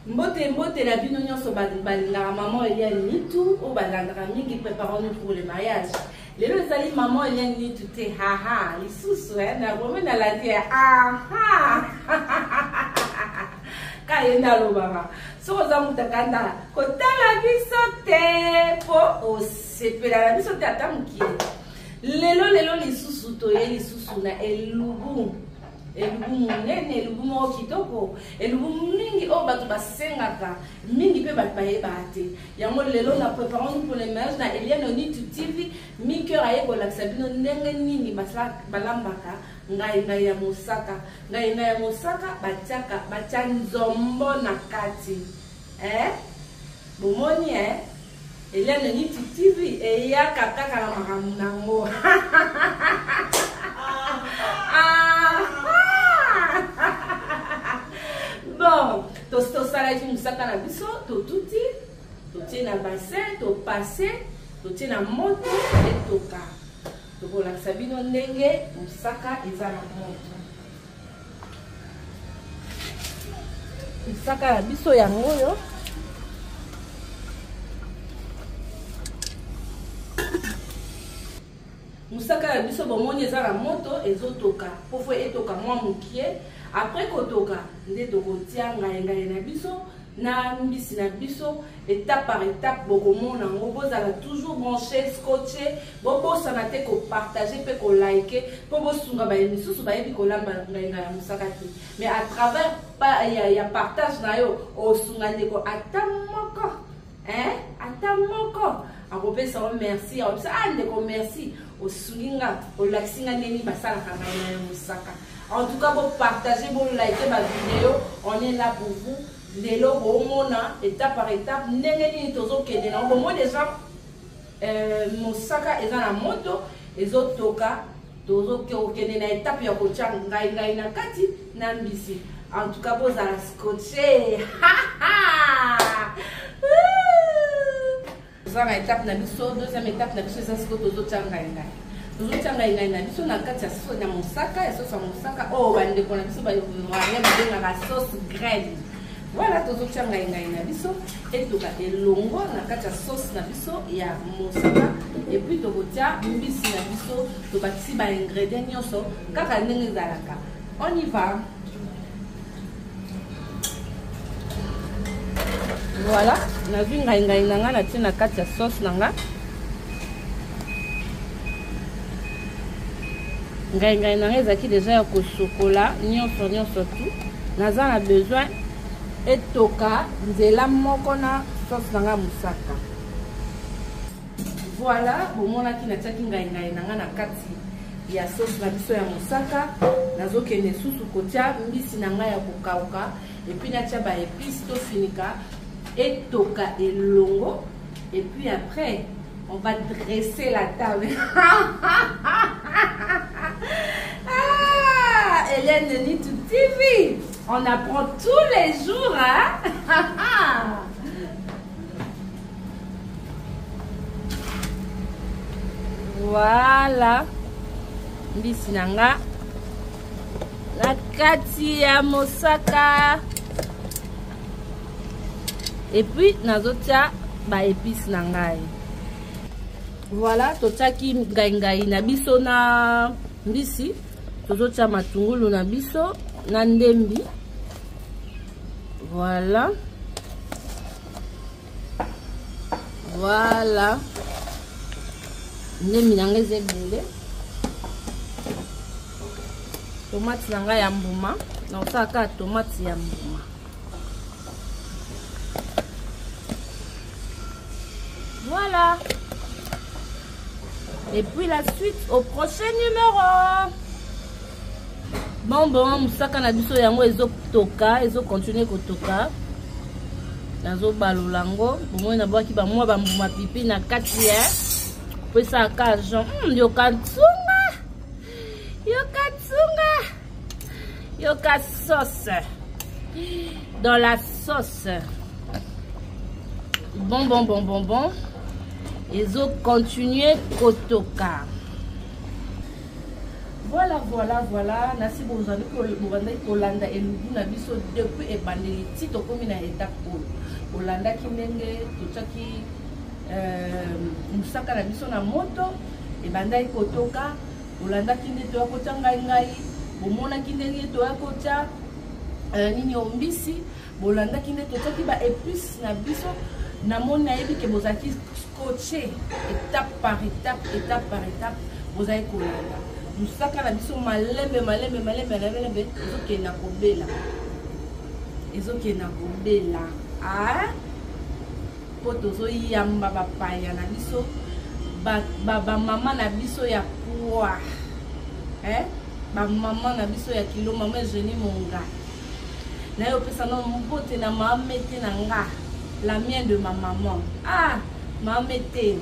Mbote la bino nyonso balingaka maman Eliane Nitu o balandaka mingi préparons-nous pour le mariage. Lelo ezali maman Eliane Nitu te haha lisusu na gomen na la tie aha kayenda lobaka soko za mutakanda kotala biso te po osepela la biso te ata mukie. Lelo lisusu toye lisusu na elubu munene elubu moko kitoko elubu mingi o bato basengaka mingi pe bato bayeba te yango lelo na préparons pour le mariage na Eliane Nitu TV mi cœur ayekolakisa bino ndenge nini balambaka ngai ya mosaka batia nzombo na kati bomoni Eliane Nitu TV eyaka kaka na makambo nango bon, tosala musaka na biso, totuti, totie na bassin, topase, totie na moto, etoka. Tokolakisa bino ndenge musaka eza na moto. Musaka na biso yango yo. Musaka na biso bomoni eza na moto ezotoka. Pofo etoka mwa mukie. Après kotoka nde tokotia ngai na biso na mbisi na biso étape par étape bokomona ngo bozala toujours branché scotché bobosana te ko partager pe ko liker po bosunga ba emisusu ba yebi kolamba ngai ya musaka te mais à travers ya partage na yo osunga ndeko ata moko akopesa o merci akopesa ndeko merci osunginga olakisinga ndeni basalaka ngai na musaka. En tout cas, vous partagez, vous likez ma vidéo. On est là pour vous. Les logos, étape par étape. N'engagez pas tous les gens. Bon, moi déjà, mon sac est dans la moto. Les autres toka, tous qui ont été dans l'étape, ils ont été dans la kati, nambisi. En tout cas, vous allez scotcher. Deuxième étape, deuxième étape, c'est ce que vous avez. Tozotianga ngai na biso na kati ya sauce na mosaka ya sauce ya mosaka oh bande ko na biso ba yoria ba nga sauce graine voilà tozotianga ngai na biso etoka elongo na kati ya sauce na biso ya mosaka et puis tokotia mbisi na biso tobakisi ba ingrédients nyonso kaka ndenge ezalaka. On y va. Voilà na vu ngai nanga na tina kati ya sauce nanga ngai nanga ezaki déjà ya kosokola nyonso tout naza na besoin etoka nzela moko na sauce nanga musaka. Voilà bomonaki natiaki ngai nanga na kati ya sauce na biso ya musaka nazokende susu kotia mbisi nanga ya kokauka et puis natia ba épices to finika etoka elongo et puis après on va dresser la table. Eliane Nitu TV, on apprend tous les jours, hein? Voilà. Mbisi nanga na kati ya mosaka. Et puis nazotia ba épices nangai. Voilà, totiaki ngai na biso na mbisi. Tozotia matungulu na biso na ndembi. Voilà. Voilà. Ndembi nanga ezebele. Tomate nanga ya mbuma. Na osaka tomate ya mbuma. Voilà. Et puis la suite au prochain numéro. Bon, musaka na biso yango ezo toka, ezo continuer kotoka. Nazo balolango, bomoi na bwaki ba mwa ba mbuma pipi na kati ya. Pesa ka Jean, yoka sauce. Dans la sauce. Bon. Ezo continuer kotoka. Voilà. Nasi bozali kolanda elubu na biso depuis ebandeli ti tokomi na étape oyo. Olandaki ndenge totiaki musaka na biso na moto ebandaki kotoka. Olandaki nde toya kotya ngai bomonaki ndenge toya kotya nini ombisi. Bolandaki nde totiaki ba épices na biso. Namoni nayebi ke bozalaki scotché étape par étape bozali kolanda musaka na biso malembe ezokenda kobela po tozoyamba bapaya na biso bamama na biso ya poa bamama na biso ya kilo mama Eugénie Monga na yo pesa na mbote na mamete na nga la mienne de ma maman mamete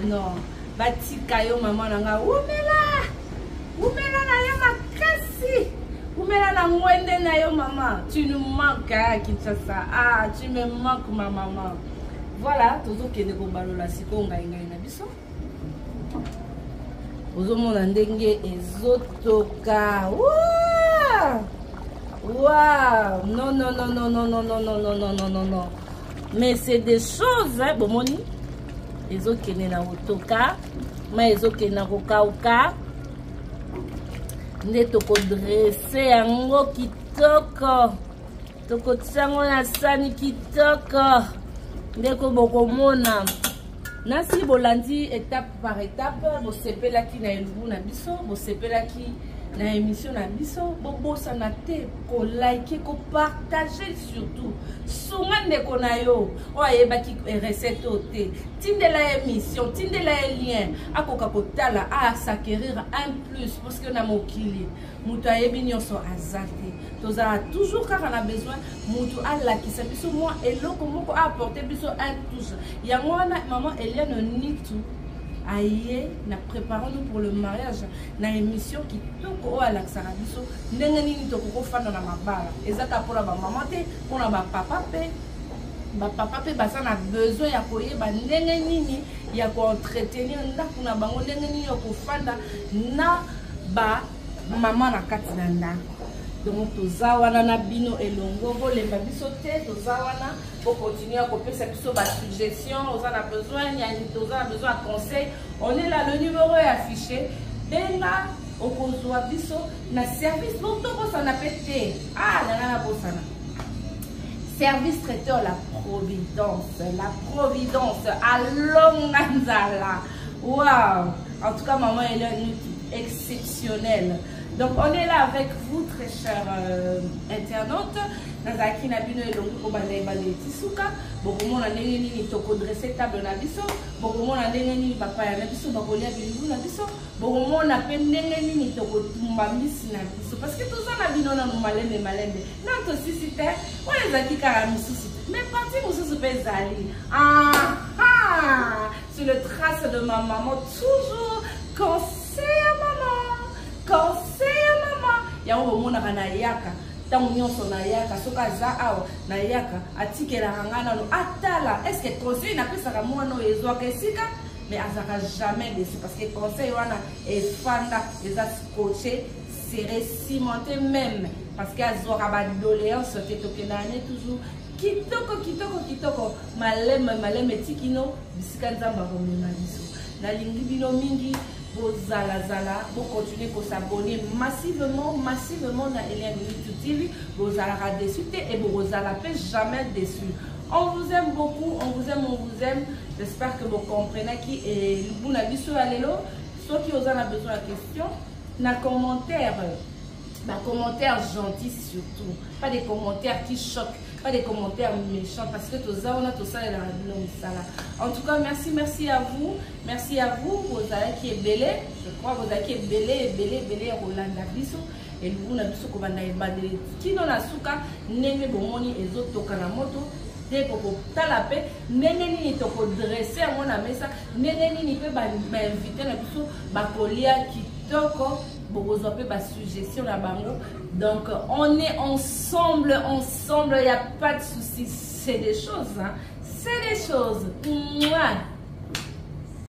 non batika yo maman na nga umela na yo makasi umela na ngwende na yo maman tu nous manques Kinshasa tu me manques ma maman. Voilà tozokende kobalola siko ngai na biso ozomona ndenge ezotoka wow non mais c'est des choses bomoni ezokende na kotoka ma ezokende na kokauka nde tokodresse yango kitoko tokotiango na sani kitoko ndeko bokomona nasi bolandi étape par étape bosepelaki na elubu na biso bosepelaki na émission na biso bobosana te kolike kopartage surtout sunga ndeko na yo oyo ayebaki recette o te tindela émission tindela lien akoka kotala s'acquérir un plus parce que na mokili mutu ayebi nyonso aza te tozala toujours kaka na besoin mutu alakisa biso mwa eloko moko apporter biso un touche yango wana maman Eliane Nitu aye na préparons-nous pour le mariage na émission qui toko o alaksaka biso ndenge nini tokoko fanda na mabala ezaka mpona bamama te mpona bapapa pe baza na besoin ya koyeba ndenge nini ya koentretenir ndako na bango ndenge nini ya kofanda na bamama na kati na ndako. Donc toza wana na bino elongo bolemba biso te toza wana pour continuer à kopesa biso ba suggestion oza na besoin toza na besoin de conseil on est là le numéro est affiché benga okozwa biso na service donc bosana pete na bosana service traiteur la providence à Longanzala. Waouh, en tout cas maman elle est exceptionnelle. Donc on est là avec vous très chers internautes. Nazaki na bino elongo ko bale tisuka bokomona ndenge nini toko dresser table na biso bokomona ndenge nini papa ya na biso bakolia bilingu na biso bokomona pe ndenge nini toko tumba misi na biso parce que tout ça na bino na malembe na to sisite on ezaki kara misusu mais parti mususu pe zali sur le trace de ma maman toujours conseil à maman yango bomona kana yaka tango nyonso na yaka soka za awa na yaka atikela ngana no atala est-ce que conseil na pesa mwana ezwaka esika mais azaka jamais déçu parce que conseil wana efanda eza scotché serré cimenté même parce que azwaka ba doléance te tokenane toujours kitoko maleme tikino bisika nzamba komema biso na lingi bino mingi Bozala, vous continuez à s'abonner massivement dans Eliane Nitu TV. Vous allez déçu et vous n'allez jamais déçu. On vous aime beaucoup, on vous aime. J'espère que vous comprenez qui est le bon avis sur Alelo. Ceux qui ont besoin de questions, dans les commentaires gentils surtout. Pas des commentaires qui choquent. Pas des commentaires méchants parce que tout ça, on a tout ça dans la. En tout cas, merci à vous. Merci à vous, vous avez qui est belé. Je crois vous avez qui est belé, Rolanda Biso. Et nous, on a biso qu'on va naïbader. Qui n'en a souka, n'aimez bomoni et autres tokanamoto. Dès qu'on t'a la paix, n'aimez ni toko dresser à mon amesa, n'aimez ni peut m'inviter la biso, bakolia qui toko. Suggestion la bango. Donc on est ensemble, il n'y a pas de soucis, c'est des choses, hein. C'est des choses. Mouah.